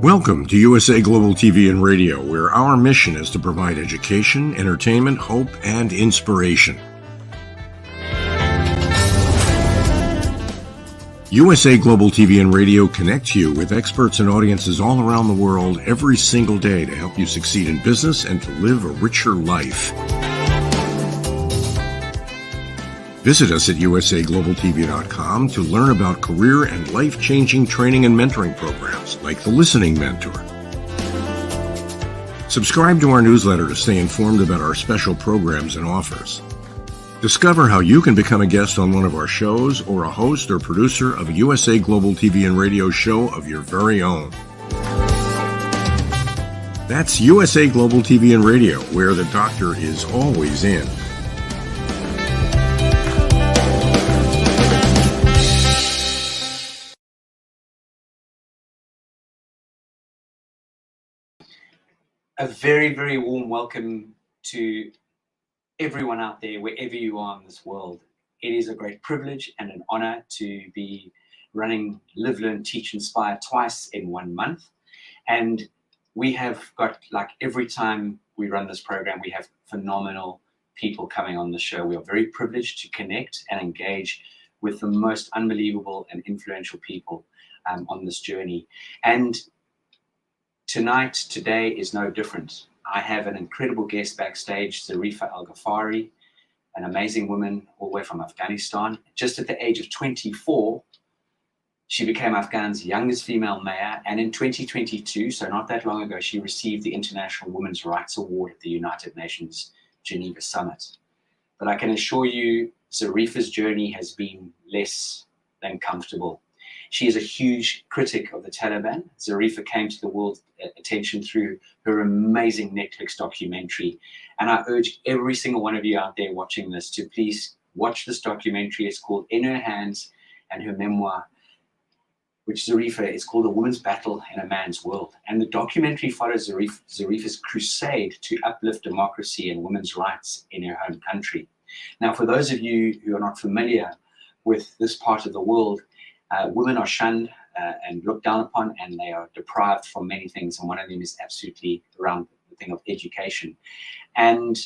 Welcome to USA Global TV and Radio, where our mission is to provide education, entertainment, hope, and inspiration. USA Global TV and Radio connects you with experts and audiences all around the world every single day to help you succeed in business and to live a richer life. Visit us at usaglobaltv.com to learn about career and life-changing training and mentoring programs like the Listening Mentor. Subscribe to our newsletter to stay informed about our special programs and offers. Discover how you can become a guest on one of our shows or a host or producer of a USA Global TV and Radio show of your very own. That's USA Global TV and Radio, where the doctor is always in. A very, very warm welcome to everyone out there, wherever you are in this world. It is a great privilege and an honor to be running Live, Learn, Teach, Inspire twice in 1 month. And we have got, like every time we run this program, we have phenomenal people coming on the show. We are very privileged to connect and engage with the most unbelievable and influential people on this journey. And today is no different. I have an incredible guest backstage, Zarifa Ghafari, an amazing woman all the way from Afghanistan. Just at the age of 24, she became Afghan's youngest female mayor. And in 2022, so not that long ago, she received the International Women's Rights Award at the United Nations Geneva Summit. But I can assure you, Zarifa's journey has been less than comfortable. She is a huge critic of the Taliban. Zarifa came to the world's attention through her amazing Netflix documentary. And I urge every single one of you out there watching this to please watch this documentary. It's called In Her Hands, and her memoir, which Zarifa is called A Woman's Battle in a Man's World. And the documentary follows Zarifa's crusade to uplift democracy and women's rights in her home country. Now, for those of you who are not familiar with this part of the world, women are shunned and looked down upon, and they are deprived from many things. And one of them is absolutely around the thing of education. And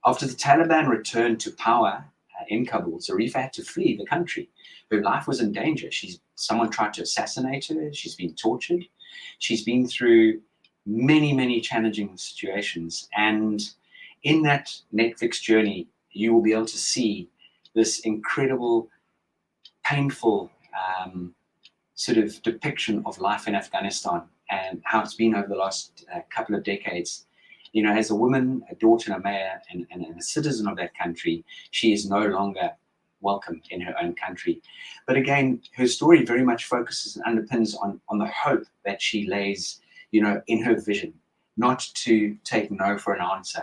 after the Taliban returned to power in Kabul, Zarifa had to flee the country. Her life was in danger. Someone tried to assassinate her. She's been tortured. She's been through many, many challenging situations. And in that Netflix journey, you will be able to see this incredible, painful sort of depiction of life in Afghanistan and how it's been over the last couple of decades. You know, as a woman, a daughter, and a mayor, and a citizen of that country, she is no longer welcome in her own country. But again, her story very much focuses and underpins on the hope that she lays, you know, in her vision, not to take no for an answer.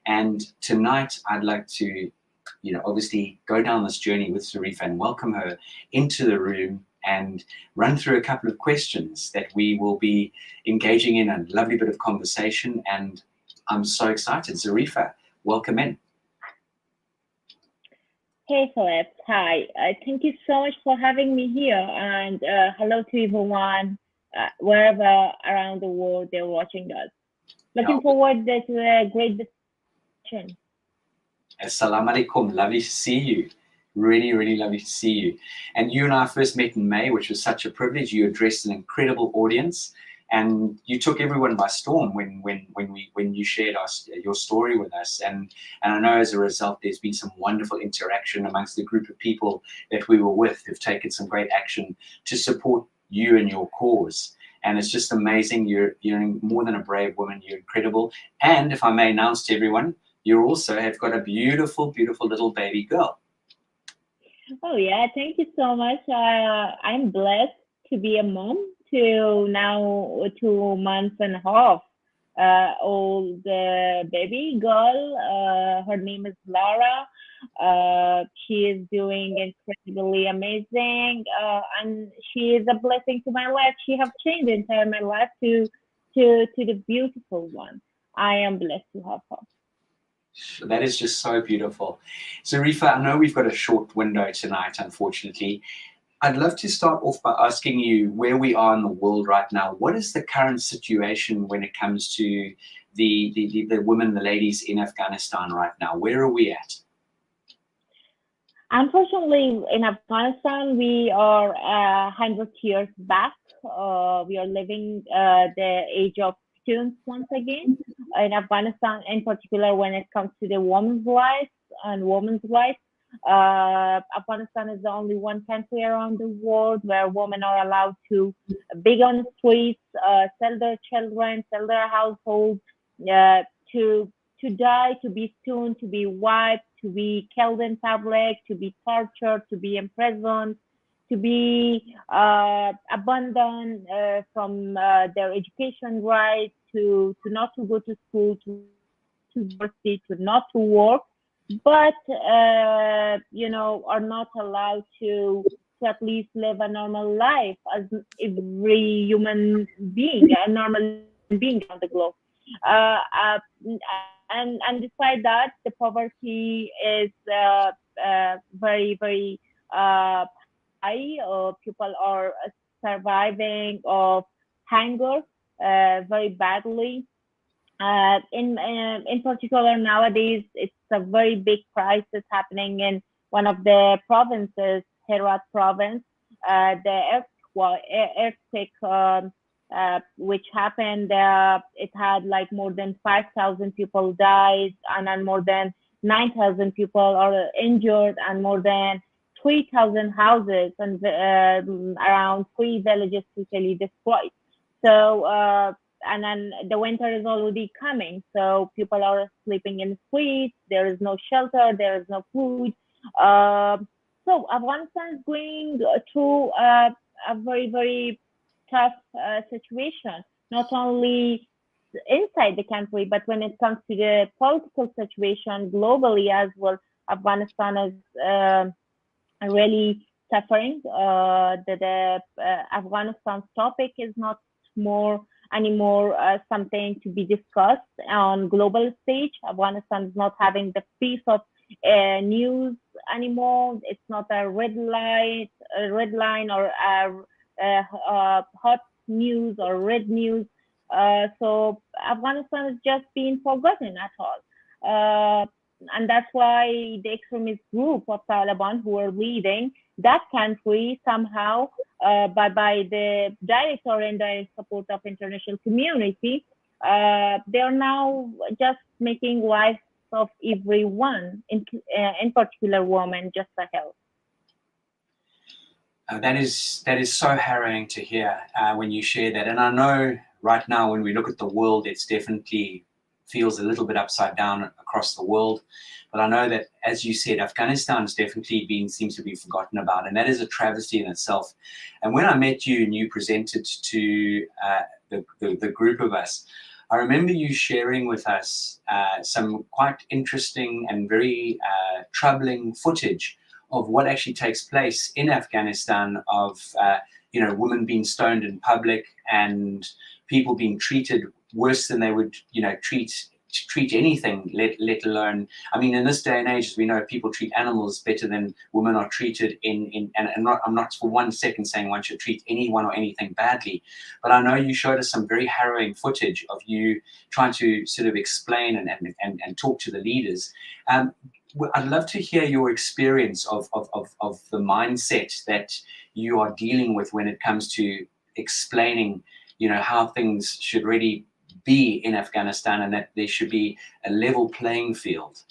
And tonight, I'd like to, you know, obviously go down this journey with Zarifa and welcome her into the room and run through a couple of questions that we will be engaging in, a lovely bit of conversation. And I'm so excited. Zarifa, welcome in. Hey, Philip. Hi. Thank you so much for having me here. And hello to everyone, wherever around the world they're watching us. Looking forward to a great discussion. Assalamu alaikum. Lovely to see you. Really, really lovely to see you. And you and I first met in May, which was such a privilege. You addressed an incredible audience, and you took everyone by storm when you shared your story with us. And I know as a result, there's been some wonderful interaction amongst the group of people that we were with who've taken some great action to support you and your cause. And it's just amazing. You're more than a brave woman. You're incredible. And if I may announce to everyone, you also have got a beautiful, beautiful little baby girl. Oh, yeah. Thank you so much. I'm blessed to be a mom to now 2 months and a half old baby girl. Her name is Lara. She is doing incredibly amazing. And she is a blessing to my life. She has changed entire my life to the beautiful one. I am blessed to have her. That is just so beautiful. Zarifa, I know we've got a short window tonight, unfortunately. I'd love to start off by asking you where we are in the world right now. What is the current situation when it comes to the women, the ladies in Afghanistan right now? Where are we at? Unfortunately, in Afghanistan, we are 100 years back. We are living the age of students once again. In Afghanistan, in particular, when it comes to the women's rights and women's rights, Afghanistan is the only one country around the world where women are allowed to be on the streets, sell their children, sell their households, to die, to be stoned, to be wiped, to be killed in public, to be tortured, to be imprisoned, to be abandoned from their education rights, to not to go to school, to university, to not to work, but are not allowed to at least live a normal life as every human being, a normal being on the globe. Uh, uh, and despite that, the poverty is very, very high. People are surviving of hunger very badly. In particular, nowadays, it's a very big crisis happening in one of the provinces, Herat province. The earthquake which happened, it had like more than 5,000 people died, and then more than 9,000 people are injured, and more than 3,000 houses and around 3 villages totally destroyed. So, and then the winter is already coming, so people are sleeping in the streets. There is no shelter, there is no food. So Afghanistan is going through a very, very tough situation, not only inside the country, but when it comes to the political situation globally as well. Afghanistan is really suffering. The Afghanistan's topic is not more anymore something to be discussed on global stage. Afghanistan is not having the piece of news anymore. It's not a red line or hot news or red news. So Afghanistan is just being forgotten at all. And that's why the extremist group of Taliban who are leading that country somehow by the direct or indirect support of international community, they are now just making life of everyone, in particular women, just a hell. That is so harrowing to hear when you share that. And I know right now when we look at the world, it's definitely feels a little bit upside down across the world. But I know that, as you said, Afghanistan's definitely seems to be forgotten about, and that is a travesty in itself. And when I met you and you presented to the group of us, I remember you sharing with us some quite interesting and very troubling footage of what actually takes place in Afghanistan, of women being stoned in public and people being treated worse than they would treat anything, let alone, I mean, in this day and age, as we know, people treat animals better than women are treated I'm not for 1 second saying one should treat anyone or anything badly, but I know you showed us some very harrowing footage of you trying to sort of explain and talk to the leaders. I'd love to hear your experience of the mindset that you are dealing with when it comes to explaining, how things should really be in Afghanistan, and that there should be a level playing field.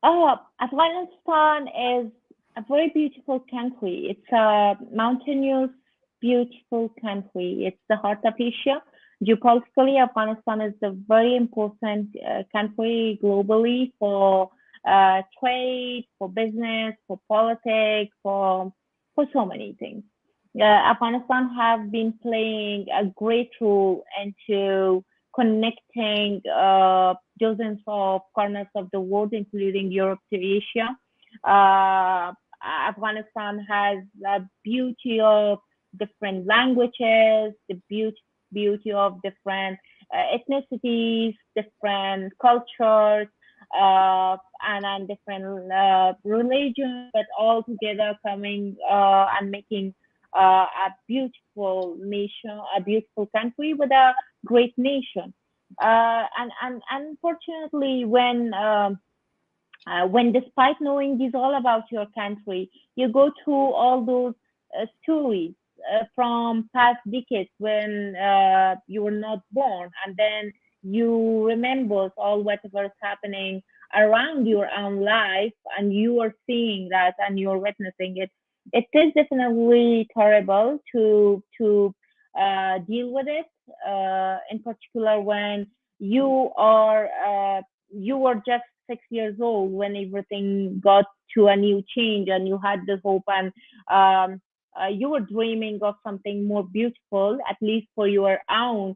Afghanistan is a very beautiful country. It's a mountainous, beautiful country. It's the heart of Asia. Geopolitically, Afghanistan is a very important country globally for trade, for business, for politics, for so many things. Afghanistan have been playing a great role into connecting dozens of corners of the world, including Europe to Asia. Afghanistan has a beauty of different languages, the beauty of different ethnicities, different cultures. and different religions, but all together coming and making a beautiful nation, a beautiful country with a great nation. And unfortunately, when despite knowing this all about your country, you go through all those stories from past decades when you were not born, and then you remember all whatever is happening around your own life, and you are seeing that and you're witnessing it. It is definitely terrible to deal with it, in particular when you are you were just 6 years old when everything got to a new change and you had the hope and you were dreaming of something more beautiful, at least for your own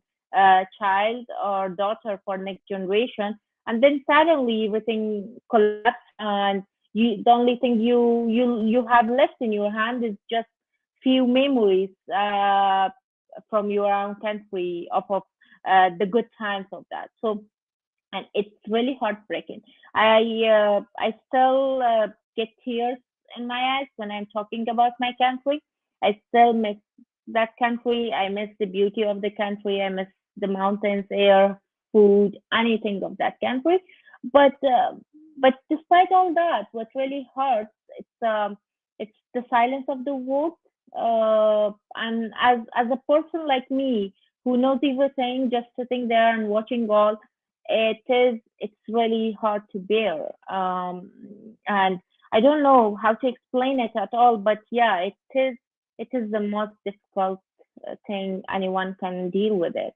child or daughter for next generation. And then suddenly everything collapsed, and the only thing you have left in your hand is just few memories from your own country of the good times of that. So, and it's really heartbreaking. I still get tears in my eyes when I'm talking about my country. I still miss that country. I miss the beauty of the country. I miss the mountains, air, food, anything of that country. But uh, but despite all that, what really hurts it's the silence of the world. And as a person like me who knows everything, just sitting there and watching all, it's really hard to bear. And I don't know how to explain it at all, but yeah, it is the most difficult thing anyone can deal with it.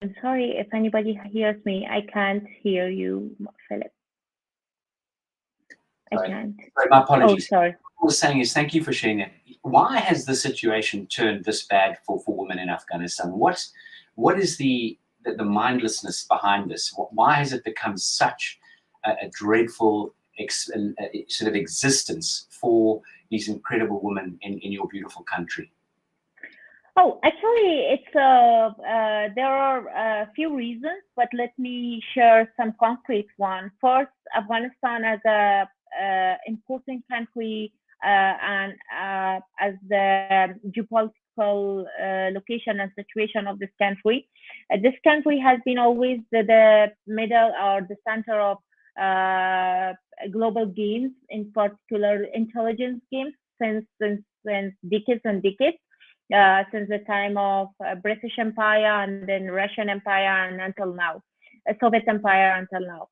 I'm sorry if anybody hears me. I can't hear you, Philip. I Sorry, can't. sorry, my Oh, apologies. sorry. What I was saying is thank you for sharing that. Why has the situation turned this bad for women in Afghanistan? What is the mindlessness behind this? Why has it become such a dreadful sort of existence for these incredible women in your beautiful country? Oh, actually, there are a few reasons, but let me share some concrete one. First, Afghanistan as a important country and as the geopolitical location and situation of this country. This country has been always the middle or the center of uh, global games, in particular intelligence games, since decades and decades, since the time of British Empire and then Russian Empire and until now, Soviet Empire until now.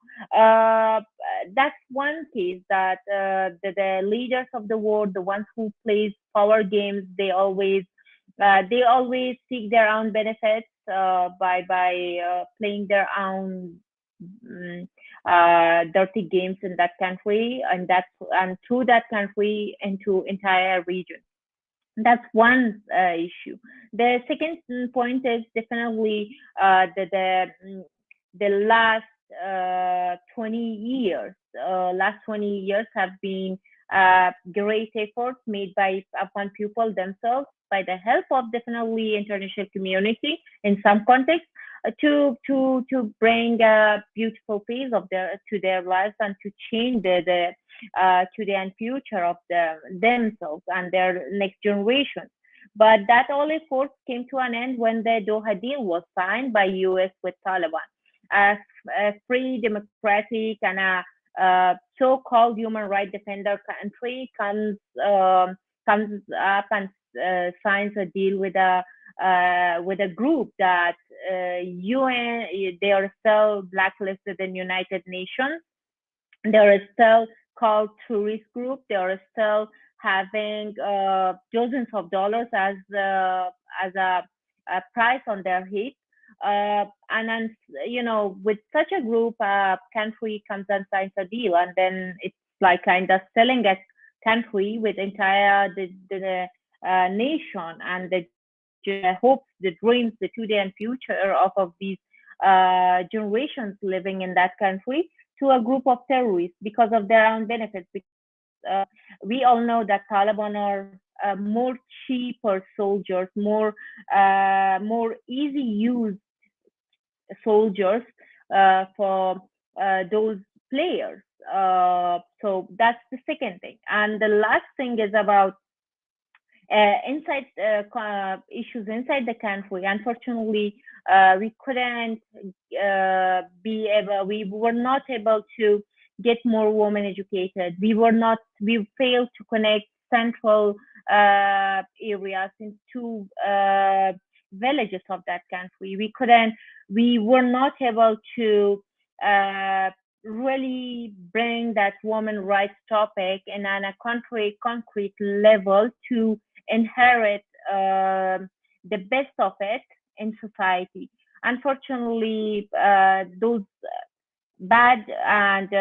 That's one case that the leaders of the world, the ones who plays power games, they always seek their own benefits by playing their own dirty games in that country, and through that country into entire region. That's one issue. The second point is definitely the last 20 years. Last 20 years have been great efforts made by Afghan people themselves, by the help of definitely international community in some contexts, to bring a beautiful piece of their lives and to change the today and future of themselves and their next generations. But that all efforts came to an end when the Doha deal was signed by US with Taliban. A free, democratic, and a so-called human rights defender country comes up and signs a deal with a group that UN, they are still blacklisted in United Nations. They are still called tourist group. They are still having dozens of dollars as a price on their head. And then, with such a group, country comes and signs a deal, and then it's like kind of selling country, with entire the nation, and the hopes, the dreams, the today and future of these generations living in that country, to a group of terrorists because of their own benefits. We all know that Taliban are more cheaper soldiers, more easy use soldiers for those players. So that's the second thing. And the last thing is about inside issues inside the country. Unfortunately, we couldn't we were not able to get more women educated. We failed to connect central areas into villages of that country. We were not able to really bring that woman rights topic in a concrete level to inherit the best of it in society. Unfortunately, those bad and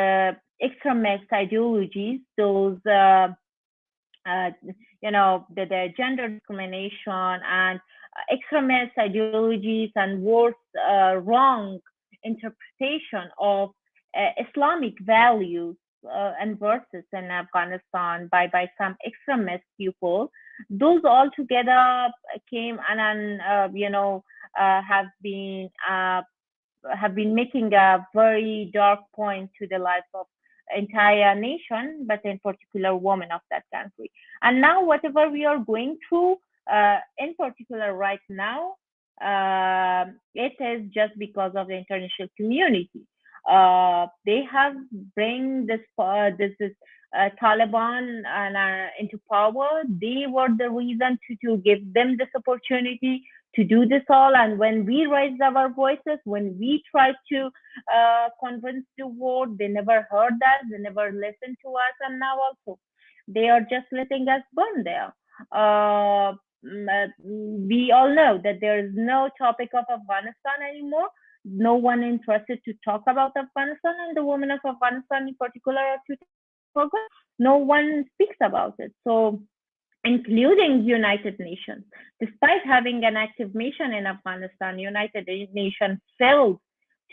extremist ideologies, those the gender discrimination and extremist ideologies and worse, wrong interpretation of Islamic values and verses in Afghanistan by some extremist people. Those all together came and have been making a very dark point to the life of entire nation, but in particular women of that country. And now whatever we are going through, in particular right now, it is just because of the international community. They have bring this Taliban into power. They were the reason to give them this opportunity to do this all. And when we raised our voices, when we tried to convince the world, they never heard that, they never listened to us. And now also, they are just letting us burn there. We all know that there is no topic of Afghanistan anymore. No one interested to talk about Afghanistan, and the women of Afghanistan in particular are too forgotten. No one speaks about it. So, including United Nations, despite having an active mission in Afghanistan, United Nations failed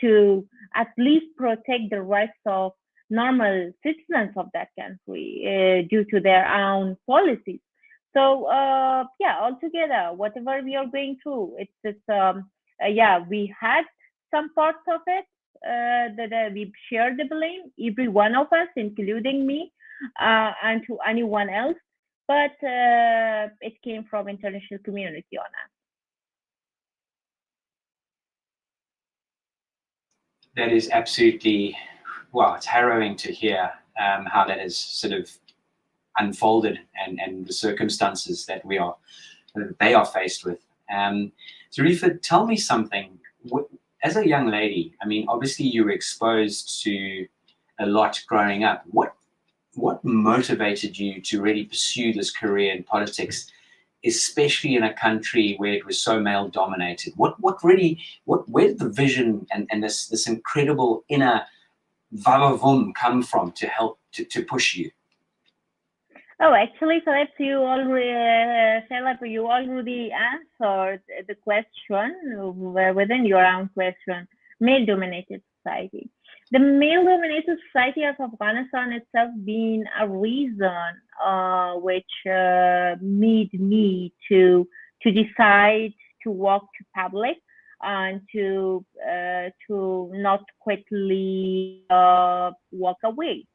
to at least protect the rights of normal citizens of that country due to their own policies. So altogether, whatever we are going through, we had some parts of it that we share the blame, every one of us, including me, and to anyone else. But it came from international community on us. That is absolutely, well, it's harrowing to hear how that has sort of unfolded and the circumstances that they are faced with. Zarifa, tell me something. As a young lady, I mean, obviously you were exposed to a lot growing up. What motivated you to really pursue this career in politics, especially in a country where it was so male dominated? Where did the vision and this incredible inner vavavum come from to help to push you? Oh, actually, Philip, you already answered the question within your own question. Male-dominated society. The male-dominated society of Afghanistan itself being a reason which made me to decide to walk to public and to not quickly walk away.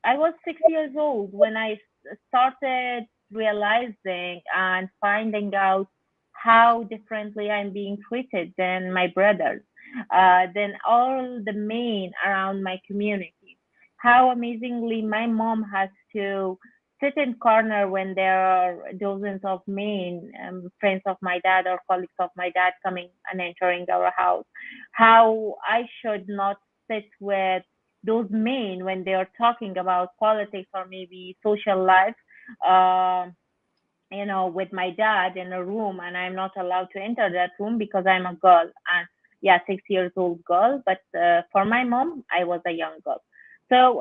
I was 6 years old when I started realizing and finding out how differently I'm being treated than my brothers, than all the men around my community. How amazingly my mom has to sit in corner when there are dozens of men, friends of my dad or colleagues of my dad coming and entering our house. How I should not sit with those men when they are talking about politics or maybe social life, with my dad in a room, and I'm not allowed to enter that room because I'm a girl, and 6 years old girl. But for my mom, I was a young girl. So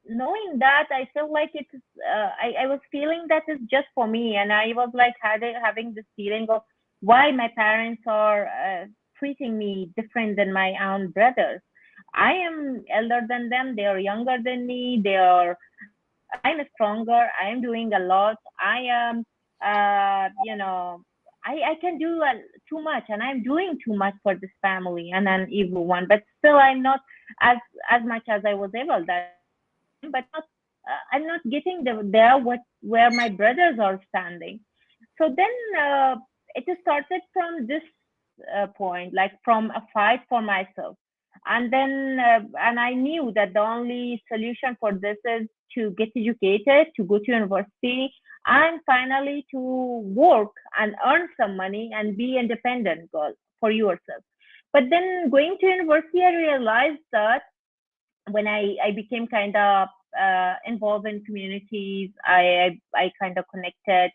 knowing that, I felt like it's, I was feeling that it's just for me. And I was like having this feeling of why my parents are treating me different than my own brothers. I am elder than them. They are younger than me. I'm stronger. I am doing a lot. I am, I can do too much, and I'm doing too much for this family and an evil one. But still, I'm not as much as I was able that but not I'm not getting there where my brothers are standing. So then it started from this point, like from a fight for myself. And then and I knew that the only solution for this is to get educated, to go to university, and finally to work and earn some money and be independent girl for yourself. But then going to university, I realized that when I became kind of involved in communities, I kind of connected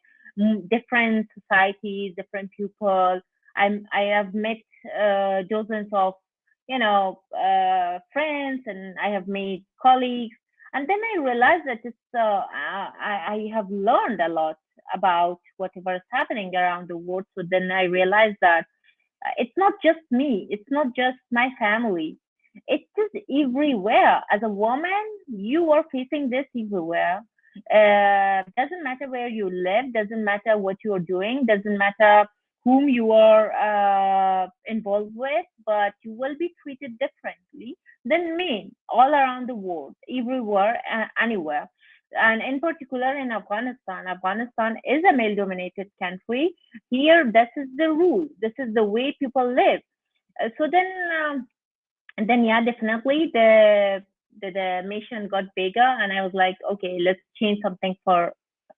different societies, different people. I have met dozens of friends, and I have made colleagues. And then I realized that I have learned a lot about whatever is happening around the world. So then I realized that it's not just me, it's not just my family, it is everywhere. As a woman, you are facing this everywhere. Doesn't matter where you live, doesn't matter what you're doing, doesn't matter whom you are involved with, but you will be treated differently than men all around the world, everywhere, anywhere. And in particular in Afghanistan, Afghanistan is a male dominated country. Here, this is the rule, this is the way people live. So then, and then yeah, definitely the mission got bigger, and I was like, okay, let's change something for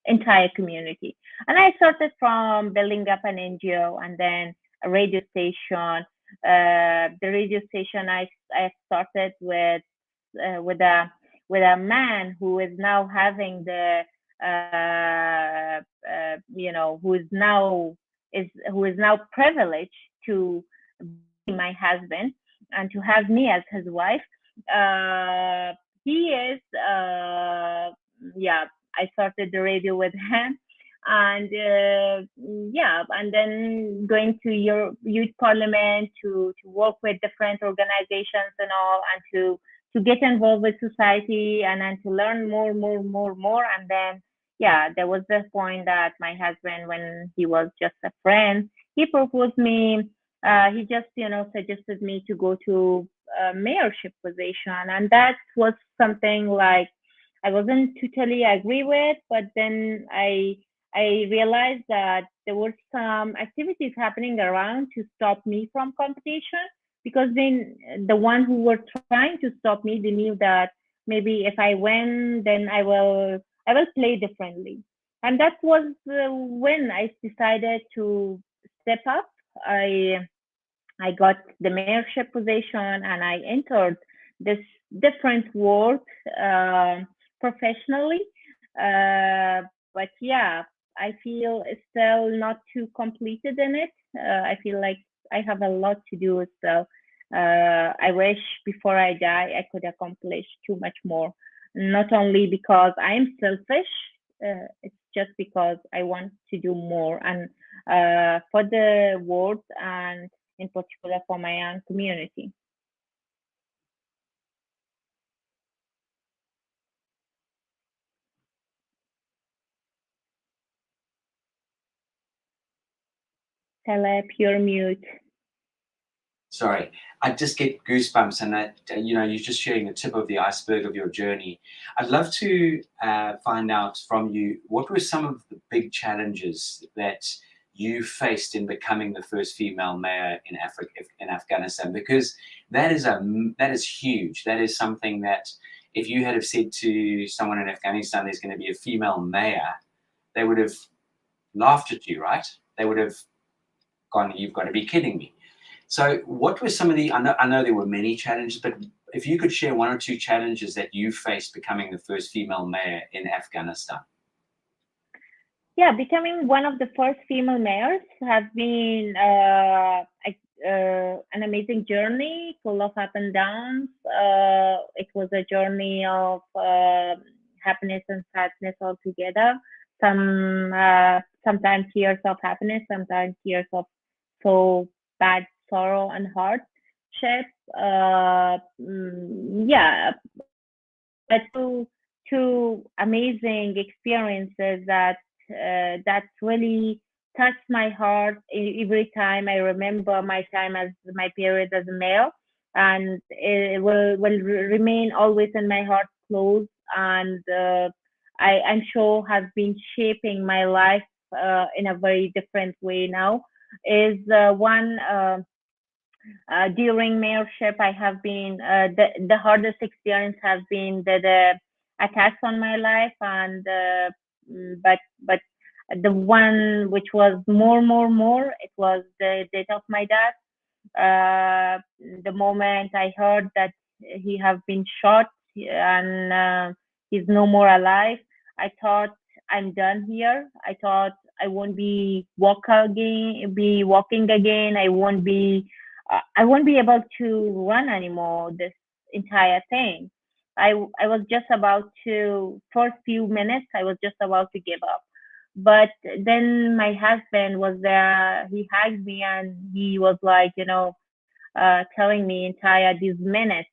entire community. And I started from building up an NGO and then a radio station. The radio station I started with a man who is now having the who is now privileged to be my husband and to have me as his wife. He is yeah, I started the radio with him, and yeah, and then going to your youth parliament to work with different organizations and all, and to get involved with society, and then to learn more. And then yeah, there was this point that my husband, when he was just a friend, he proposed me. He just suggested me to go to a mayorship position, and that was something like I wasn't totally agree with, but then I realized that there were some activities happening around to stop me from competition, because then the one who were trying to stop me, they knew that maybe if I win, then I will play differently. And that was when I decided to step up. I got the mayorship position, and I entered this different world professionally. But yeah, I feel still not too completed in it. I feel like I have a lot to do still. I wish before I die I could accomplish too much more. Not only because I'm selfish, it's just because I want to do more, and for the world, and in particular for my own community. Caleb, you're mute. Sorry, I just get goosebumps, and that you're just sharing the tip of the iceberg of your journey. I'd love to find out from you, what were some of the big challenges that you faced in becoming the first female mayor in Afghanistan, because that is huge. That is something that if you had have said to someone in Afghanistan there's going to be a female mayor, they would have laughed at you, right? They would have gone, "You've got to be kidding me." So what were some of the, I know there were many challenges, but if you could share one or two challenges that you faced becoming the first female mayor in Afghanistan. Yeah, becoming one of the first female mayors has been an amazing journey full of up and downs. It was a journey of happiness and sadness all together. Sometimes years of happiness, sometimes years of so bad sorrow and hardship. Yeah, but two amazing experiences that really touch my heart every time I remember my time as my period as a male, and it will remain always in my heart close, and I'm sure has been shaping my life in a very different way now. Is one during mayorship, I have been the hardest experience has been the attacks on my life, and but the one which was more, it was the death of my dad. The moment I heard that he have been shot and he's no more alive, I thought I'm done here. I thought I won't be walking again. I won't be able to run anymore. This entire thing. I was just about to, first few minutes, I was just about to give up. But then my husband was there. He hugged me and he was like, telling me entire these minutes,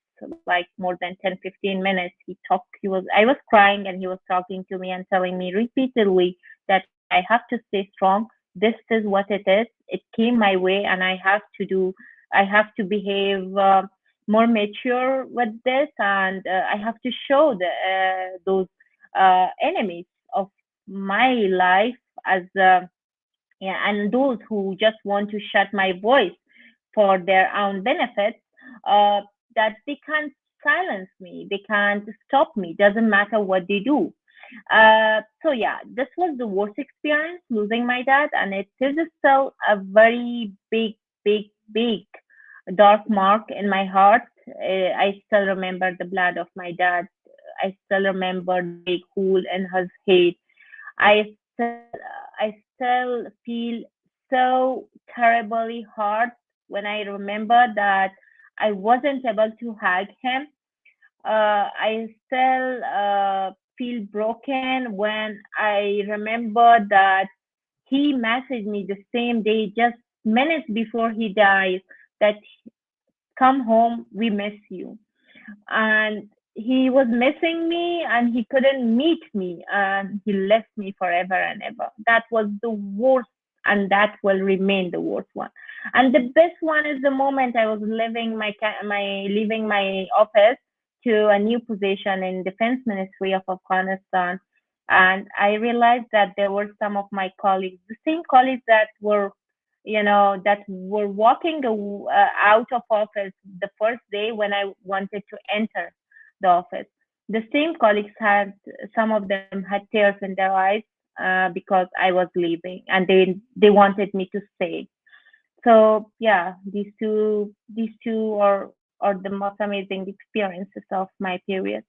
like more than 10, 15 minutes. I was crying and he was talking to me and telling me repeatedly that I have to stay strong. This is what it is. It came my way and I have to behave more mature with this, and I have to show those enemies of my life as yeah, and those who just want to shut my voice for their own benefits, uh, that they can't silence me, they can't stop me, doesn't matter what they do. So yeah, this was the worst experience, losing my dad, and it is still a very big dark mark in my heart. I still remember the blood of my dad. I still remember the big hole in his head. I still, I still feel so terribly hard when I remember that I wasn't able to hug him. I still feel broken when I remember that he messaged me the same day, just minutes before he dies, that come home, we miss you. And he was missing me and he couldn't meet me and he left me forever and ever. That was the worst, and that will remain the worst one. And the best one is the moment I was leaving my office to a new position in Defense Ministry of Afghanistan, and I realized that there were some of my colleagues, the same colleagues that were walking out of office the first day when I wanted to enter the office. The same colleagues had, some of them had tears in their eyes because I was leaving, and they wanted me to stay. So yeah, these two are the most amazing experiences of my period.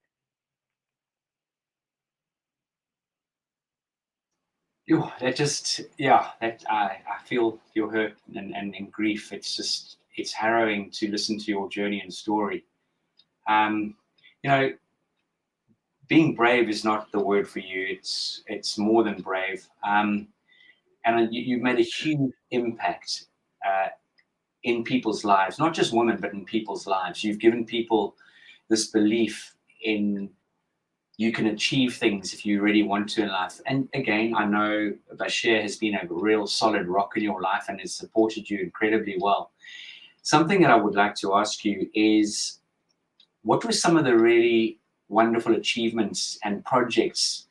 That just, yeah, that I feel your hurt and grief. It's harrowing to listen to your journey and story. Um, you know, being brave is not the word for you. It's more than brave. And you've made a huge impact uh, in people's lives, not just women, but in people's lives. You've given people this belief in you can achieve things if you really want to in life. And again, I know Bashir has been a real solid rock in your life and has supported you incredibly well. Something that I would like to ask you is, what were some of the really wonderful achievements and projects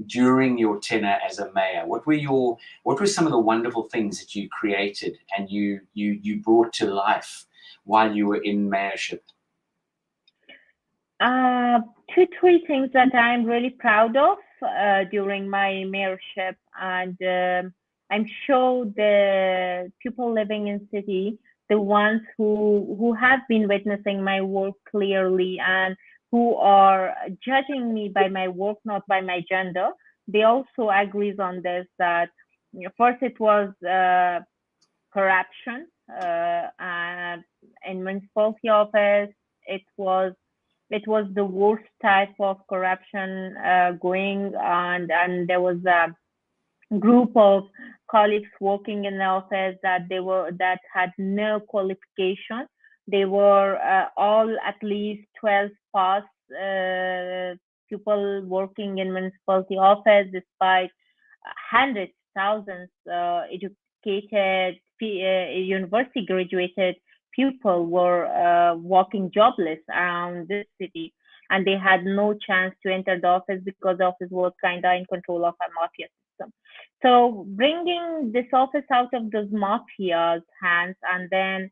during your tenure as a mayor? What were some of the wonderful things that you created and you brought to life while you were in mayorship? Uh, Two, three things that I'm really proud of during my mayorship, and I'm sure the people living in city, the ones who have been witnessing my work clearly and who are judging me by my work, not by my gender, they also agrees on this that first it was corruption, in municipality office. It was the worst type of corruption going on, and there was a group of colleagues working in the office that had no qualification. They were all at least 12 pass people working in municipality office, despite hundreds, thousands educated, university graduated people were walking jobless around this city, and they had no chance to enter the office because the office was kind of in control of a mafia system. So bringing this office out of those mafia's hands, and then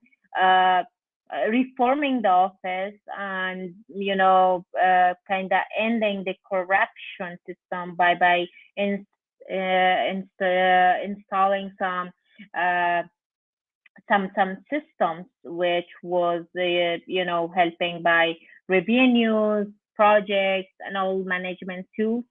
reforming the office, and kind of ending the corruption system by installing some systems, which was helping by revenues, projects, and all management tools.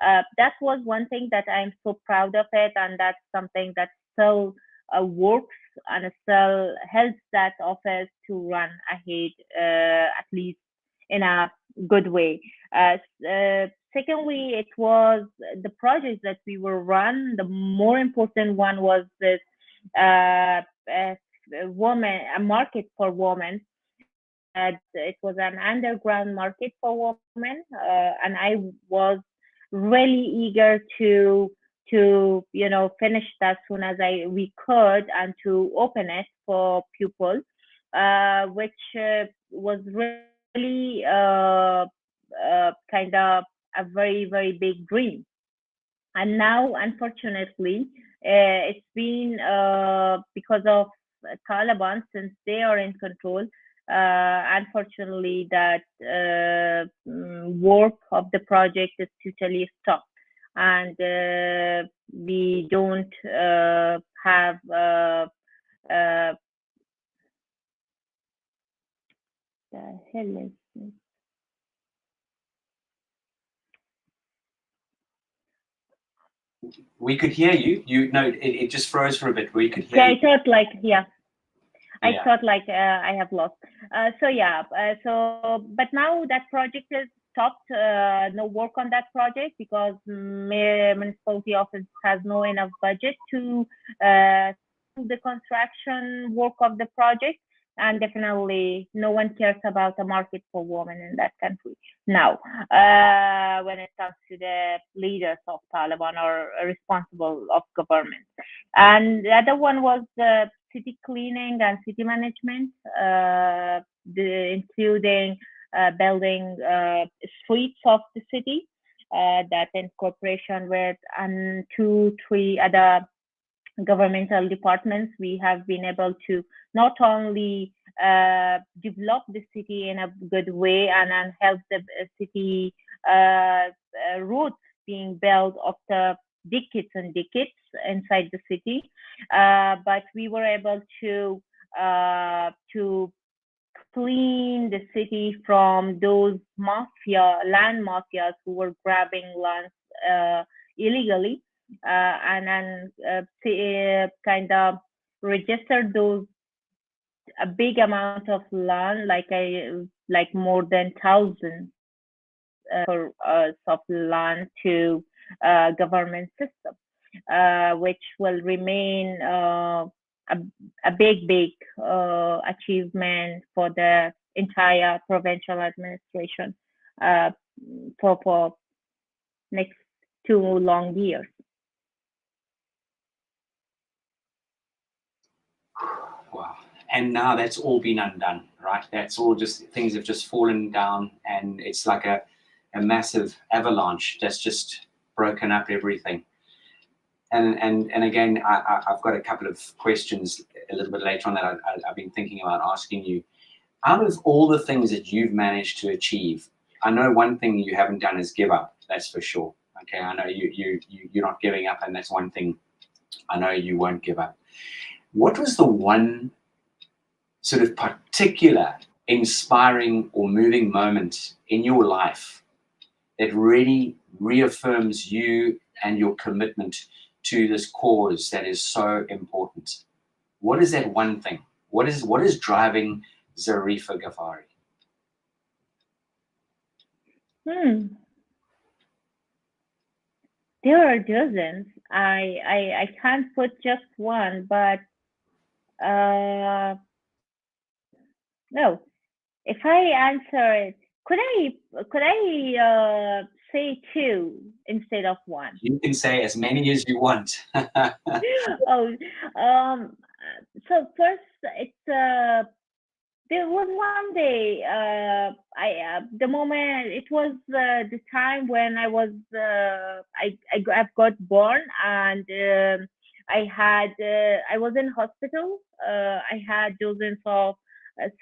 That was one thing that I'm so proud of it, and that's something that still works and still helps that office to run ahead, at least in a good way. Secondly, it was the projects that we were run. The more important one was this a market for women. It was an underground market for women, and I was really eager to finish that as soon as we could, and to open it for people, which was really kind of a very, very big dream. And now, unfortunately, it's been because of Taliban, since they are in control. Unfortunately, that work of the project is totally stopped, and we don't have the hell is this? We could hear you. It just froze for a bit. We could hear Yeah, you. I thought like I have lost. But now that project is stopped. No work on that project, because municipality office has no enough budget to do the construction work of the project. And definitely no one cares about the market for women in that country now, when it comes to the leaders of Taliban or responsible of government. And the other one was the city cleaning and city management, including building streets of the city, that in cooperation with 2-3 other governmental departments, we have been able to not only develop the city in a good way, and help the city roads being built after decades and decades inside the city, but we were able to clean the city from those land mafias who were grabbing lands illegally, and then kind of registered those a big amount of land, like more than 1,000 of land to government system, which will remain a big achievement for the entire provincial administration for next 2 long years. Wow. And now that's all been undone, right? That's all just, things have just fallen down, and it's like a massive avalanche that's just broken up everything. And again, I've got a couple of questions a little bit later on that I've been thinking about asking you. Out of all the things that you've managed to achieve, I know one thing you haven't done is give up, that's for sure. Okay, I know you're not giving up, and that's one thing I know you won't give up. What was the one sort of particular inspiring or moving moment in your life that really reaffirms you and your commitment to this cause that is so important? What is that one thing? What is driving Zarifa Ghafari? There are dozens. I can't put just one, but no. If I answer it, could I say two instead of one? You can say as many as you want. Oh, um, so first, there was one day, the moment, it was the time when I've got born, and I was in hospital. I had dozens of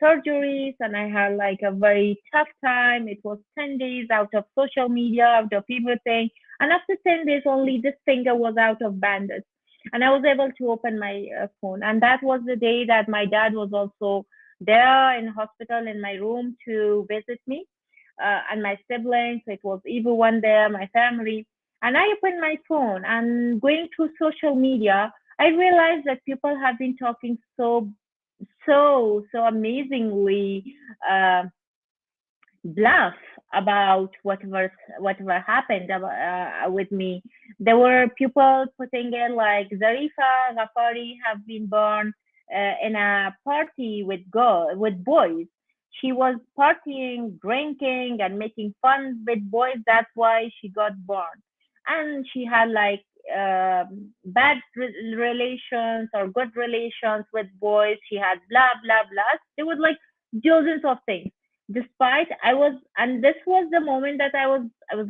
surgeries, and I had like a very tough time. It was 10 days out of social media, out of everything. And after 10 days, only this finger was out of bandage. And I was able to open my phone. And that was the day that my dad was also there in hospital in my room to visit me, and my siblings. It was everyone there, my family. And I opened my phone and going through social media, I realized that people have been talking so amazingly uh, bluff about whatever happened with me. There were people putting it like Zarifa Ghafari have been born in a party with boys. She was partying, drinking, and making fun with boys. That's why she got born. And she had like bad relations or good relations with boys. She had blah blah blah. There was like dozens of things. Despite I was, and this was the moment that I was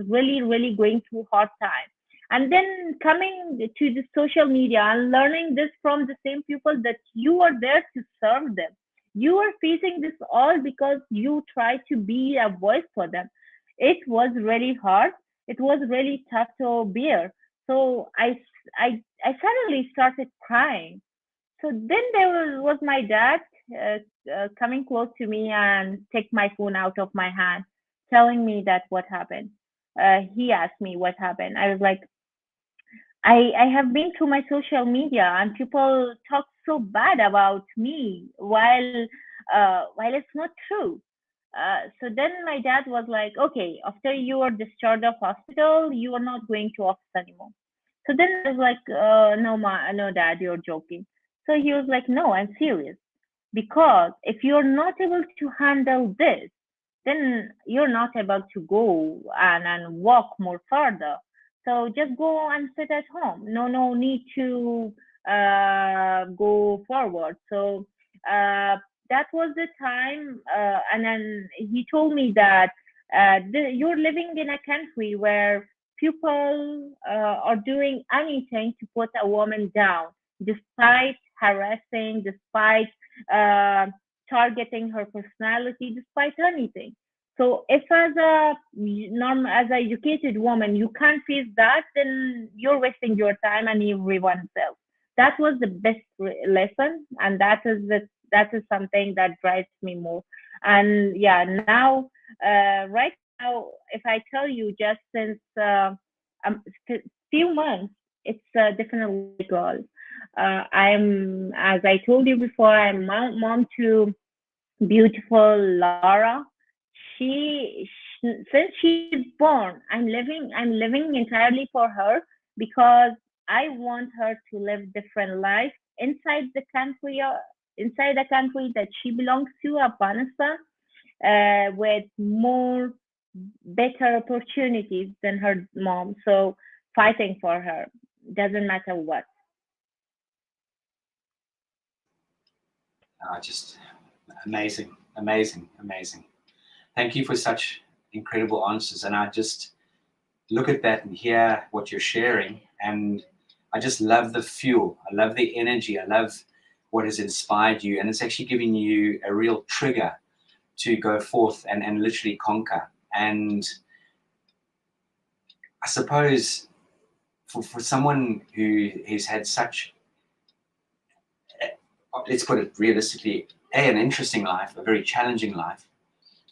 really going through hard time. And then coming to the social media and learning this from the same people that you are there to serve them. You are facing this all because you try to be a voice for them. It was really hard. It was really tough to bear. So I suddenly started crying. So then there was my dad coming close to me and take my phone out of my hand, telling me that what happened. He asked me what happened. I was like, I have been through my social media and people talk so bad about me while it's not true. So then my dad was like, okay, after you are discharged of hospital, you are not going to office anymore. So then I was like, no, no, dad, you're joking. So he was like, no, I'm serious. Because if you're not able to handle this, then you're not able to go and walk more further. So just go and sit at home. No need to go forward. So that was the time. And then he told me that you're living in a country where people are doing anything to put a woman down, despite harassing, despite uh, targeting her personality, despite anything. So if as a educated woman you can't face that, then you're wasting your time and everyone's else. That was the best lesson, and that is something that drives me more. And yeah, now right now, if I tell you, just since few months, it's definitely girl. I'm, as I told you before, I'm mom to beautiful Laura. Since she's born, I'm living entirely for her because I want her to live different life inside the country that she belongs to, Afghanistan, with more better opportunities than her mom. So fighting for her doesn't matter what. Just amazing, amazing, amazing. Thank you for such incredible answers. And I just look at that and hear what you're sharing. And I just love the fuel. I love the energy. I love what has inspired you. And it's actually giving you a real trigger to go forth and literally conquer. And I suppose for someone who has had such, let's put it realistically, an interesting life, a very challenging life,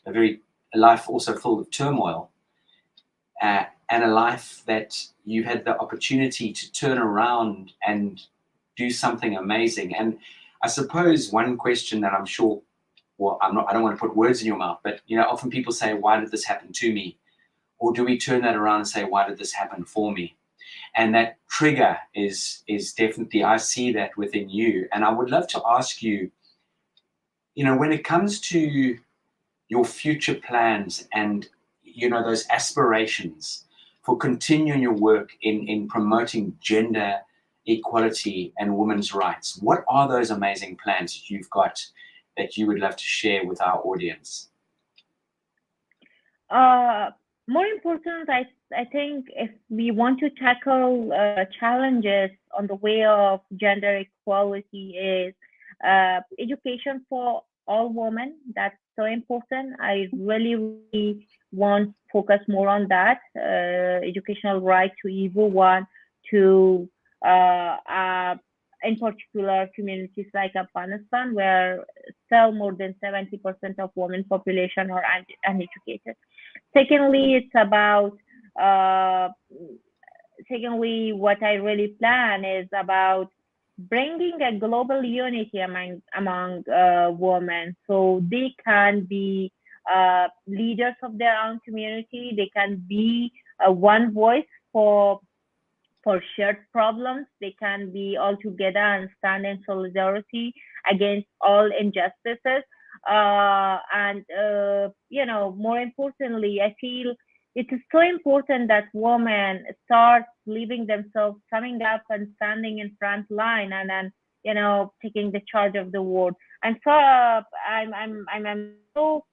a life also full of turmoil, and a life that you've had the opportunity to turn around and do something amazing. And I suppose one question that I'm sure well, I don't want to put words in your mouth, but often people say, why did this happen to me? Or do we turn that around and say, why did this happen for me? And that trigger is definitely, I see that within you. And I would love to ask you, when it comes to your future plans and, those aspirations for continuing your work in promoting gender equality and women's rights, what are those amazing plans that you've got that you would love to share with our audience? More important, I think if we want to tackle challenges on the way of gender equality is education for all women. That's so important. I really want to focus more on that, educational right to everyone, to in particular communities like Afghanistan, where still more than 70% of women population are uneducated. Secondly, it's about what I really plan is about bringing a global unity among women, so they can be leaders of their own community. They can be one voice for shared problems. They can be all together and stand in solidarity against all injustices. And more importantly, I feel it is so important that women start leaving themselves, coming up and standing in front line, and then taking the charge of the world. And so I'm so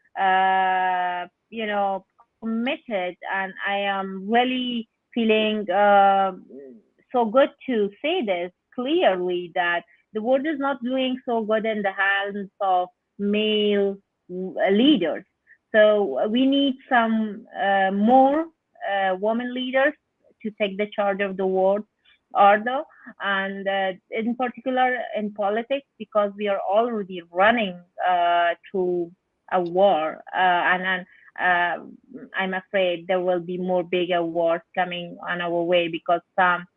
committed, and I am really feeling so good to say this clearly, that the world is not doing so good in the hands of male leaders. So we need some more women leaders to take the charge of the world order, and in particular in politics, because we are already running through a war, and I'm afraid there will be more bigger wars coming on our way, because some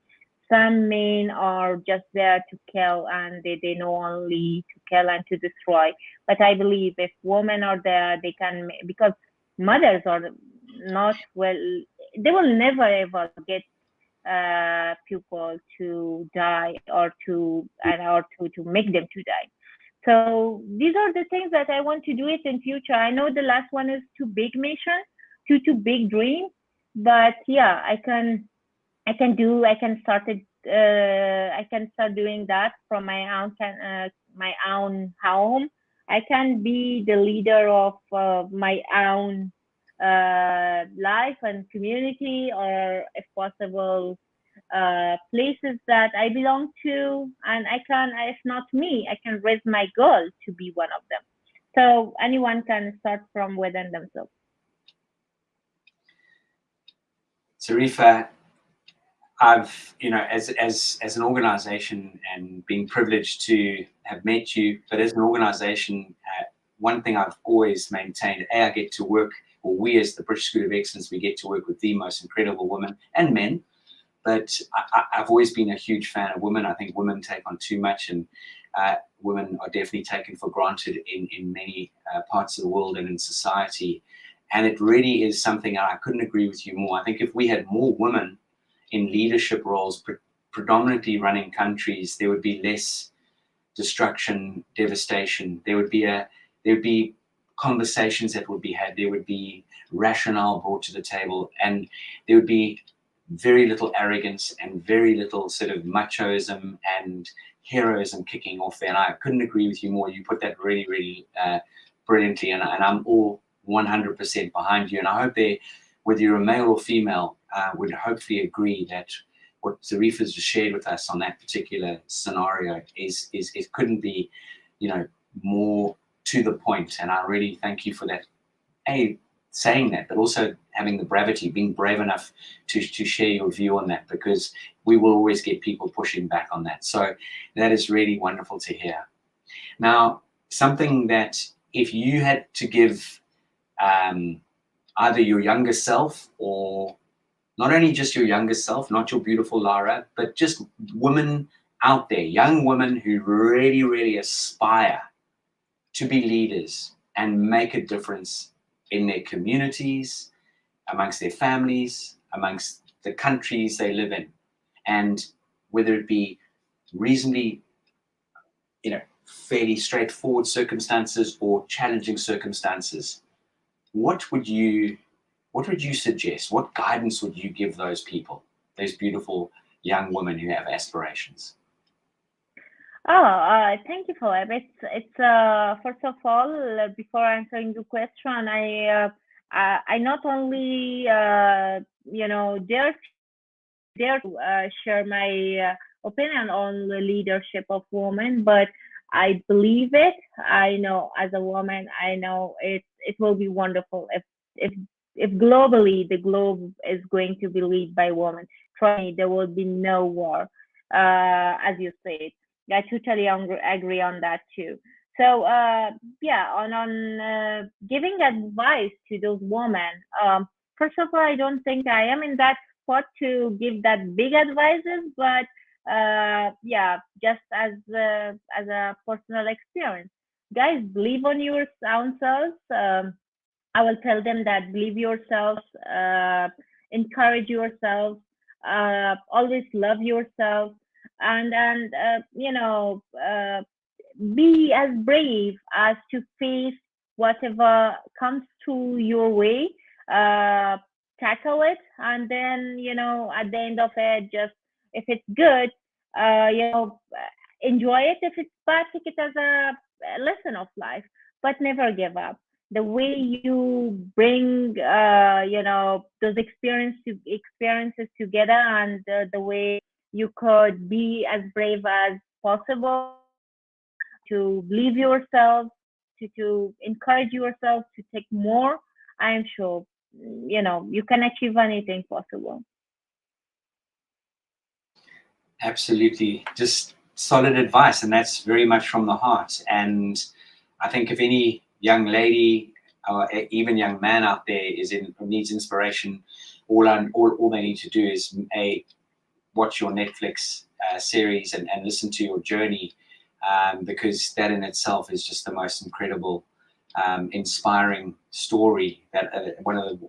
men are just there to kill, and they know only to kill and to destroy. But I believe if women are there, they can, because mothers are not well, they will never ever get people to die or to make them to die. So these are the things that I want to do it in future. I know the last one is too big mission, too big dream, but yeah, I can start doing that from my own home. I can be the leader of my own life and community, or if possible, places that I belong to, and I can, if not me, I can raise my girl to be one of them. So anyone can start from within themselves. Zarifa, I've, as an organization, and being privileged to have met you, but as an organization, one thing I've always maintained, I get to work, or we as the British School of Excellence, we get to work with the most incredible women and men. But I've always been a huge fan of women. I think women take on too much, and women are definitely taken for granted in many parts of the world and in society. And it really is something that I couldn't agree with you more. I think if we had more women in leadership roles, predominantly running countries, there would be less destruction, devastation. There would be conversations that would be had. There would be rationale brought to the table, and there would be very little arrogance and very little sort of machoism and heroism kicking off there. And I couldn't agree with you more. You put that really, really brilliantly, and I'm all 100% behind you. And I hope whether you're a male or female, would hopefully agree that what Zarifa's just shared with us on that particular scenario is it couldn't be, more to the point. And I really thank you for that. Saying that, but also having the brevity, being brave enough to share your view on that, because we will always get people pushing back on that. So that is really wonderful to hear. Now, something that if you had to give either your younger self, or not only just your younger self, not your beautiful Lara, but just women out there, young women who really, really aspire to be leaders, and make a difference in their communities, amongst their families, amongst the countries they live in. And whether it be reasonably, fairly straightforward circumstances or challenging circumstances, what would you suggest? What guidance would you give those people, those beautiful young women who have aspirations? Thank you for it. It's first of all, before answering your question, I not only dare to share my opinion on the leadership of women, but I believe it. I know as a woman, I know it will be wonderful if globally the globe is going to be led by women. Trust me, there will be no war, as you said. I totally agree on that too. So yeah, on giving advice to those women. First of all, I don't think I am in that spot to give that big advices, but yeah, just as a personal experience, guys, believe on your own selves. I will tell them that believe yourselves, encourage yourselves, always love yourself, and be as brave as to face whatever comes to your way. Uh, Tackle it, and then at the end of it, just if it's good, enjoy it. If it's bad, take it as a lesson of life, but never give up. The way you bring those experiences together, and the way you could be as brave as possible to believe yourself, to encourage yourself to take more, I am sure you can achieve anything possible. Absolutely, just solid advice, and that's very much from the heart. And I think if any young lady or even young man out there needs inspiration, all they need to do is watch your Netflix series and listen to your journey, because that in itself is just the most incredible, inspiring story. That one of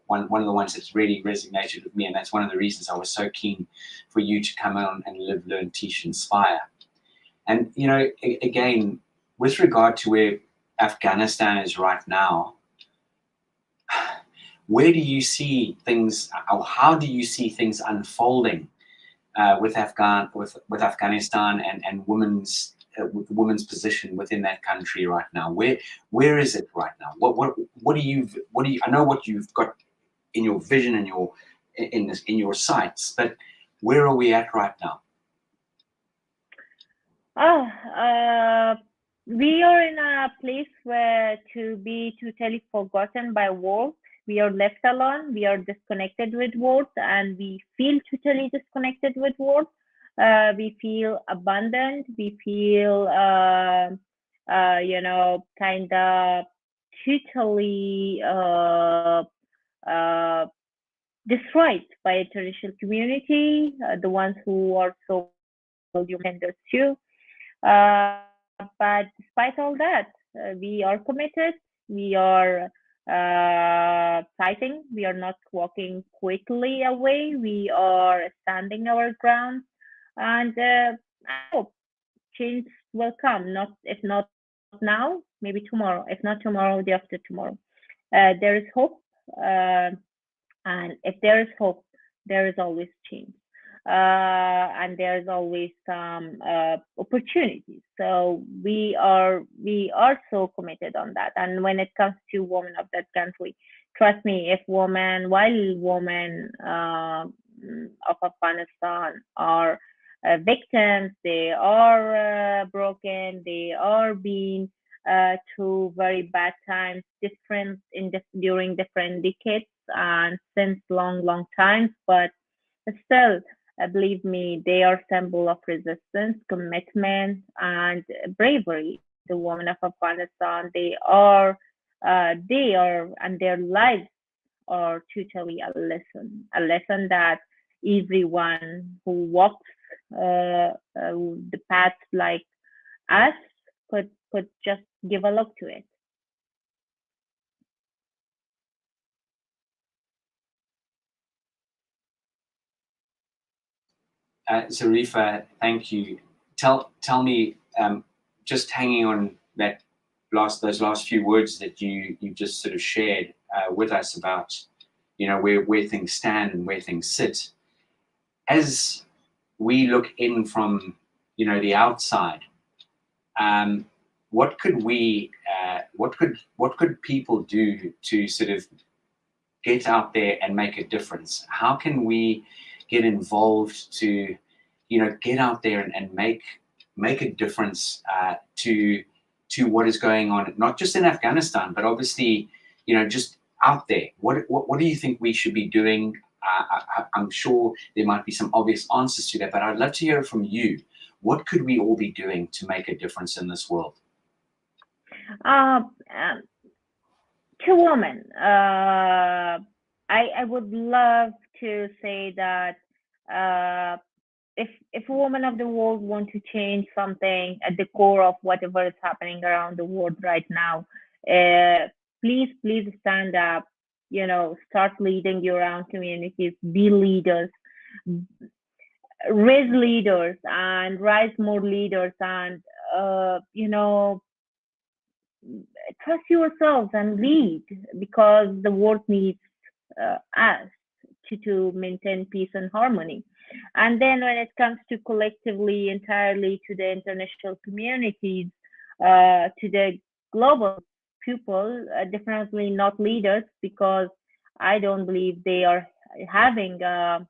the ones that's really resonated with me, and that's one of the reasons I was so keen for you to come on and live, learn, teach, inspire. And again, with regard to where Afghanistan is right now, where do you see things, or how do you see things unfolding with Afghanistan and women's position within that country right now? Where is it right now? What do you I know what you've got in your vision and in your sights, but where are we at right now? We are in a place where to be totally forgotten by world. We are left alone. We are disconnected with world, and we feel totally disconnected with world. We feel abandoned. We feel, kind of totally destroyed by a traditional community. The ones who are so human too. But despite all that, we are committed. We are fighting. We are not walking quickly away. We are standing our ground, and I hope change will come. Not if not now, maybe tomorrow. If not tomorrow, the after tomorrow. There is hope, and if there is hope, there is always change. And there's always some opportunities. So we are so committed on that. And when it comes to women of that country, trust me, if while women of Afghanistan are victims, they are broken, they are being through very bad times, during different decades and since long times, but still, believe me, they are symbol of resistance, commitment, and bravery. The women of Afghanistan, and their lives are totally a lesson that everyone who walks the path like us could just give a look to it. Zarifa, thank you. Tell me, just hanging on that those last few words that you just sort of shared with us about, where things stand and where things sit. As we look in from, the outside, what could people do to sort of get out there and make a difference? How can we get involved to, get out there and make a difference to what is going on, not just in Afghanistan, but obviously, just out there? What do you think we should be doing? I'm sure there might be some obvious answers to that, but I'd love to hear from you. What could we all be doing to make a difference in this world? To women, I would love to say that if a woman of the world want to change something at the core of whatever is happening around the world right now, please stand up. Start leading your own communities. Be leaders. Raise leaders and rise more leaders, and trust yourselves and lead, because the world needs us to maintain peace and harmony. And then when it comes to collectively, entirely, to the international communities, to the global people, definitely not leaders, because I don't believe they are having an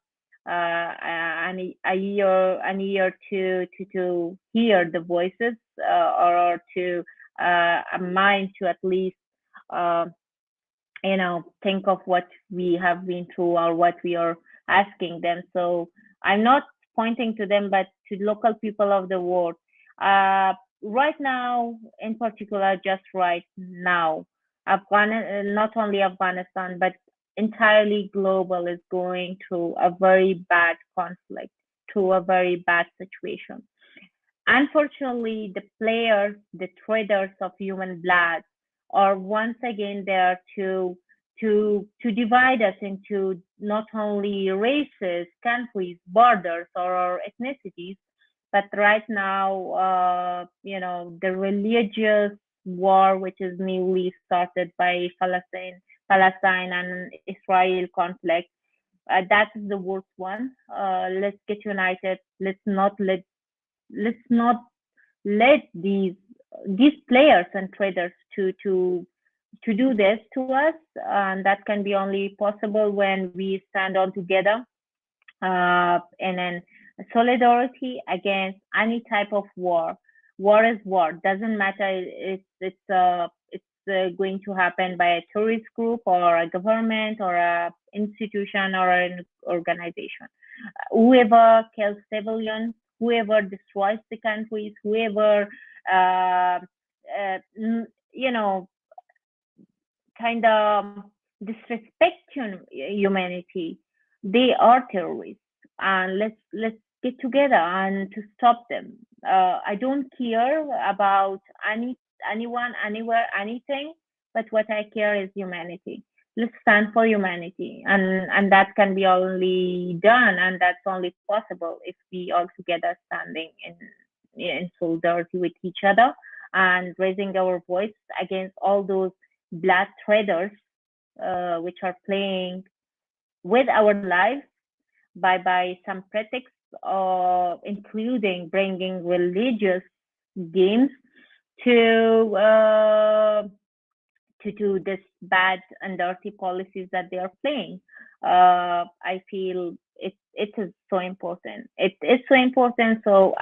ear to hear the voices, or to a mind to at least think of what we have been through or what we are asking them. So I'm not pointing to them, but to local people of the world. Right now, in particular, just right now, not only Afghanistan, but entirely global, is going through a very bad conflict, through a very bad situation. Unfortunately, the players, the traders of human blood, are once again there to divide us into not only races, countries, borders, or ethnicities, but right now, the religious war, which is newly started by Palestine and Israel conflict. That is the worst one. Let's get united. Let's not let these players and traders to do this to us, and that can be only possible when we stand on together, and then solidarity against any type of war. War is war. Doesn't matter. It's going to happen by a terrorist group or a government or a institution or an organization. Whoever kills civilians, whoever destroys the countries, whoever kind of disrespect humanity, they are terrorists. And let's get together and to stop them. I don't care about anyone, anywhere, anything, but what I care is humanity. Let's stand for humanity, and that can be only done, and that's only possible if we all together standing in solidarity with each other and raising our voice against all those blood traders, which are playing with our lives by some pretext, including bringing religious games to do this bad and dirty policies that they are playing. I feel it is so important. It is so important. So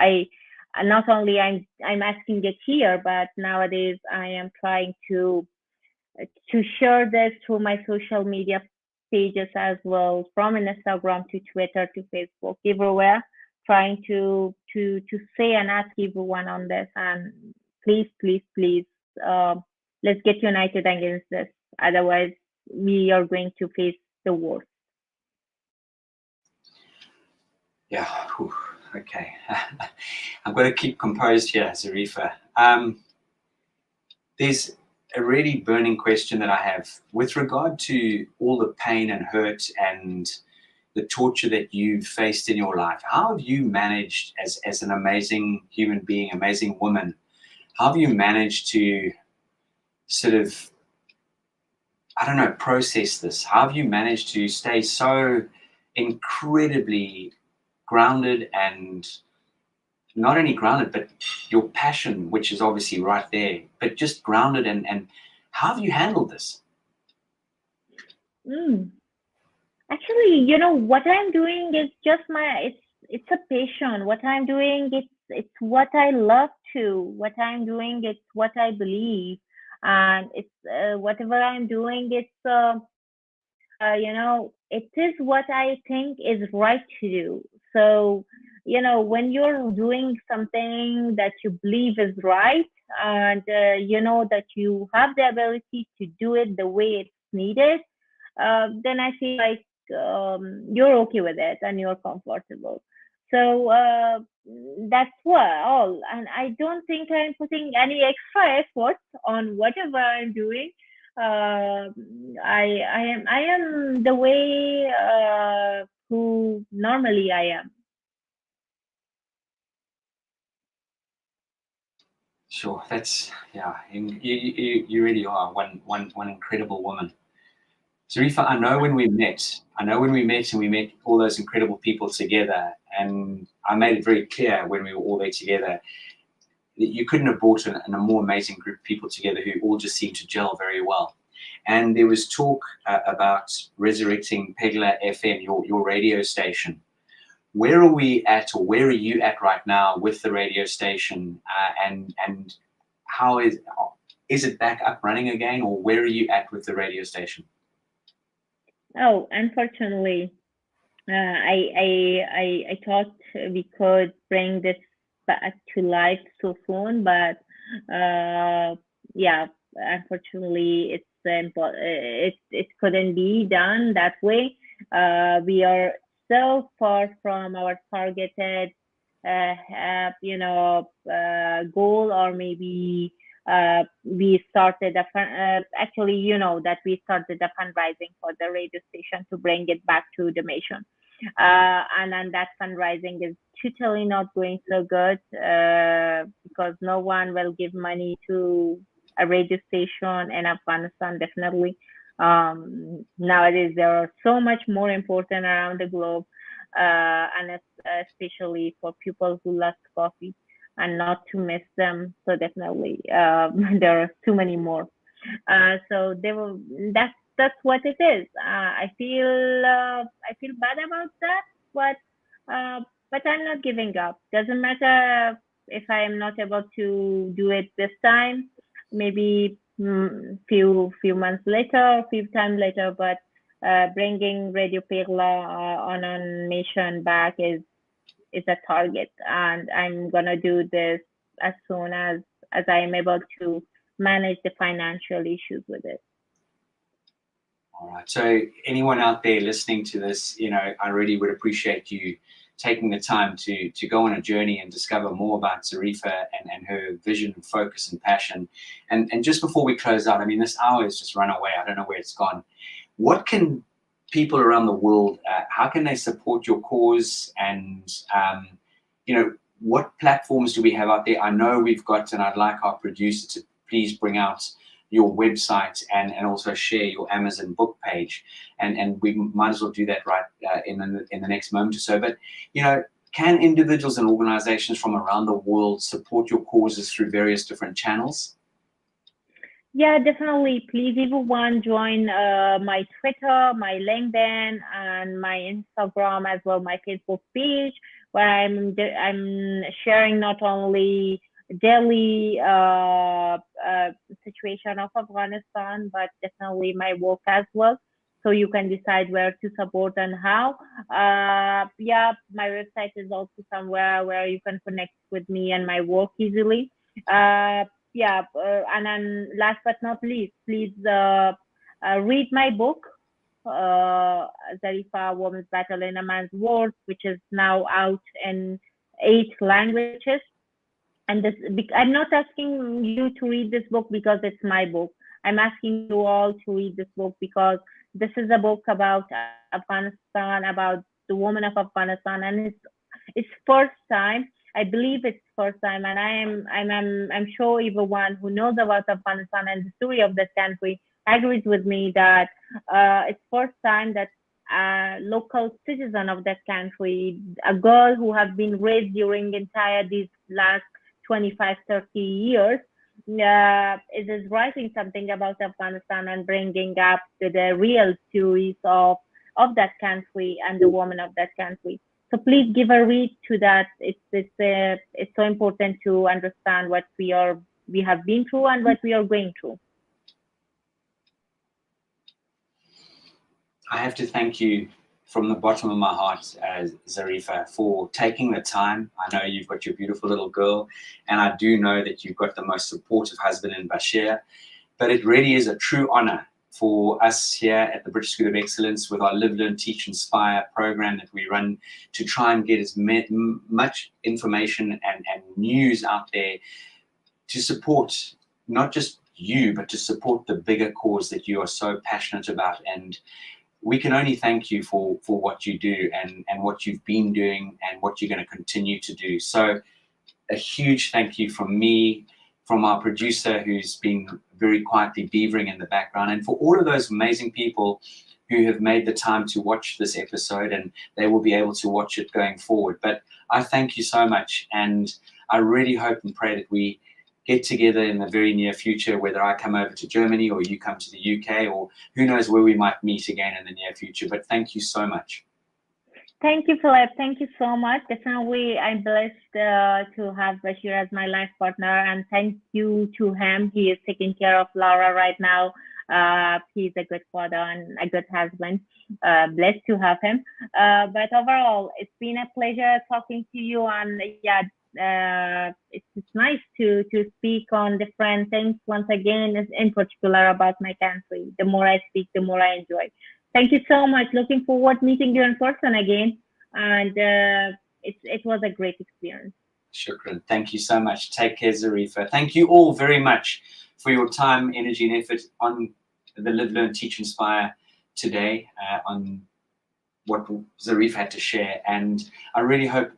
not only I'm asking it here, but nowadays I am trying to share this through my social media pages as well, from Instagram to Twitter to Facebook, everywhere, trying to say and ask everyone on this. And please, let's get united against this. Otherwise, we are going to face the worst. Yeah. Whew. Okay. I'm going to keep composed here, Zarifa. There's a really burning question that I have with regard to all the pain and hurt and the torture that you've faced in your life. How have you managed, as an amazing human being, amazing woman, how have you managed to sort of, I don't know, process this? How have you managed to stay so incredibly grounded, and not only grounded, but your passion, which is obviously right there, but just grounded, and how have you handled this? Actually, you know, what I'm doing is just it's a passion. What I'm doing, it's what I love to. What I'm doing, it's what I believe, and it's whatever I'm doing, you know, it is what I think is right to do. So, you know, when you're doing something that you believe is right, and you know that you have the ability to do it the way it's needed, then I feel like you're okay with it and you're comfortable. So that's all. And I don't think I'm putting any extra effort on whatever I'm doing. I am the way who normally I am. Sure, that's, yeah, you really are one incredible woman. Zarifa, I know when we met and we met all those incredible people together, and I made it very clear when we were all there together that you couldn't have brought a more amazing group of people together who all just seemed to gel very well. And there was talk about resurrecting Pegla FM, your radio station. Where are we at, or where are you at right now with the radio station, and how is it back up running again, or where are you at with the radio station? Oh, unfortunately, I thought we could bring this back to life so soon, but yeah, unfortunately, it couldn't be done that way. We are so far from our targeted, goal, or maybe we started actually, you know, that we started a fundraising for the radio station to bring it back to the mission. And then that fundraising is totally not going so good, because no one will give money to a radio station in Afghanistan, definitely. Nowadays, there are so much more important around the globe, and especially for people who love coffee and not to miss them. So definitely, there are too many more. So they will. That's what it is. I feel bad about that, but I'm not giving up. Doesn't matter if I am not able to do it this time. Maybe few months later, few times later. But bringing Radio Perla on a nation back is a target, and I'm gonna do this as soon as I am able to manage the financial issues with it. All right. So anyone out there listening to this, you know, I really would appreciate you taking the time to go on a journey and discover more about Zarifa and her vision and focus and passion. And just before we close out, I mean, this hour has just run away. I don't know where it's gone. What can people around the world, how can they support your cause? And, you know, what platforms do we have out there? I know we've got, and I'd like our producer to please bring out your website and also share your Amazon book page, and we might as well do that right in the next moment or so. But you know, can individuals and organizations from around the world support your causes through various different channels? Yeah, definitely. Please, everyone, join my Twitter, my LinkedIn, and my Instagram, as well my Facebook page, where I'm sharing not only daily situation of Afghanistan, but definitely my work as well. So you can decide where to support and how. Yeah, my website is also somewhere where you can connect with me and my work easily. Yeah, and then last but not least, please read my book, Zarifa, Women's Battle in a Man's World, which is now out in 8 languages. And this, I'm not asking you to read this book because it's my book. I'm asking you all to read this book because this is a book about Afghanistan, about the women of Afghanistan, and it's first time. I believe it's first time, and I'm sure everyone who knows about Afghanistan and the story of that country agrees with me that it's first time that a local citizen of that country, a girl who has been raised during entire these last 25, 30 years, is writing something about Afghanistan and bringing up the real stories of that country and the women of that country. So please give a read to that. It's so important to understand what we have been through and what we are going through. I have to thank you from the bottom of my heart, Zarifa, for taking the time. I know you've got your beautiful little girl, and I do know that you've got the most supportive husband in Bashir. But it really is a true honor for us here at the British School of Excellence with our Live, Learn, Teach, Inspire program that we run to try and get as much information and news out there to support not just you, but to support the bigger cause that you are so passionate about. And we can only thank you for what you do and what you've been doing and what you're going to continue to do. So a huge thank you from me, from our producer who's been very quietly beavering in the background, and for all of those amazing people who have made the time to watch this episode, and they will be able to watch it going forward. But I thank you so much, and I really hope and pray that we get together in the very near future, whether I come over to Germany or you come to the UK, or who knows where we might meet again in the near future. But thank you so much. Thank you, Philip. Thank you so much. Definitely, I'm blessed to have Bashir as my life partner, and thank you to him. He is taking care of Laura right now. He's a good father and a good husband. Blessed to have him. But overall, it's been a pleasure talking to you, and it's nice to speak on different things once again, in particular about my country. The more I speak, the more I enjoy. Thank you so much. Looking forward to meeting you in person again. And it was a great experience. Shukran. Thank you so much. Take care, Zarifa. Thank you all very much for your time, energy, and effort on the Live, Learn, Teach, Inspire today, on what Zarifa had to share. And I really hope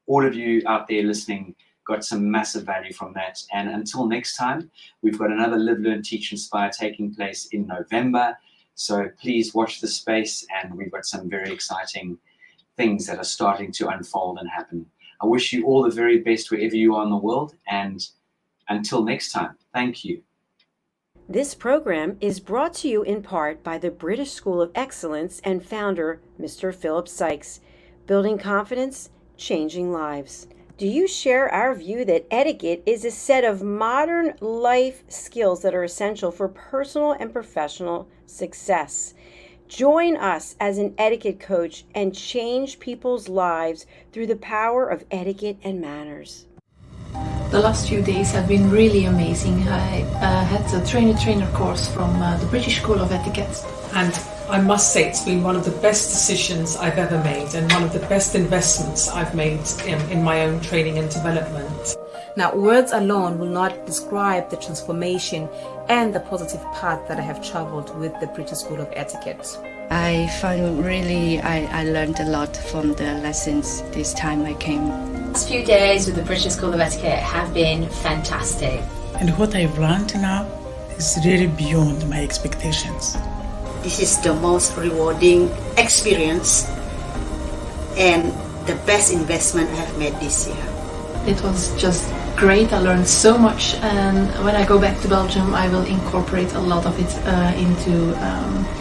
all of you out there listening got some massive value from that. And until next time, we've got another Live, Learn, Teach, Inspire taking place in November. So please watch the space, and we've got some very exciting things that are starting to unfold and happen. I wish you all the very best wherever you are in the world, and until next time, thank you. This program is brought to you in part by the British School of Excellence and founder, Mr. Philip Sykes, building confidence, changing lives. Do you share our view that etiquette is a set of modern life skills that are essential for personal and professional success? Join us as an etiquette coach and change people's lives through the power of etiquette and manners. The last few days have been really amazing. I had a trainer course from the British School of Etiquette. And I must say it's been one of the best decisions I've ever made and one of the best investments I've made in my own training and development. Now, words alone will not describe the transformation and the positive path that I have traveled with the British School of Etiquette. I found I learned a lot from the lessons this time I came. The last few days with the British School of Etiquette have been fantastic. And what I've learned now is really beyond my expectations. This is the most rewarding experience and the best investment I have made this year. It was just great. I learned so much, and when I go back to Belgium, I will incorporate a lot of it into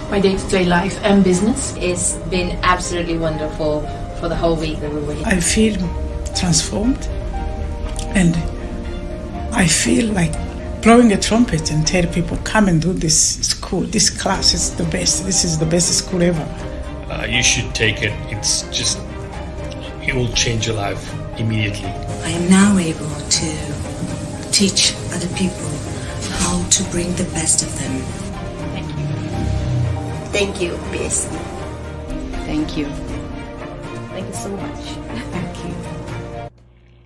my day-to-day life and business. It's been absolutely wonderful for the whole week that we were here. I feel transformed, and I feel like blowing a trumpet and tell people, come and do this school, this class is the best, this is the best school ever. You should take it. It will change your life immediately. I am now able to teach other people how to bring the best of them. Thank you. Thank you, BSc. Thank you. Thank you so much. Thank you.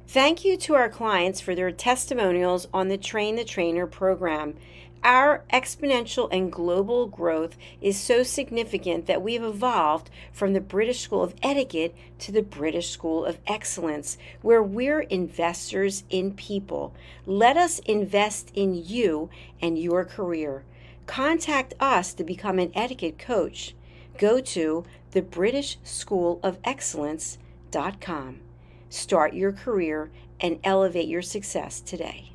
Thank you to our clients for their testimonials on the Train the Trainer program. Our exponential and global growth is so significant that we've evolved from the British School of Etiquette to the British School of Excellence, where we're investors in people. Let us invest in you and your career. Contact us to become an etiquette coach. Go to thebritishschoolofexcellence.com. Start your career and elevate your success today.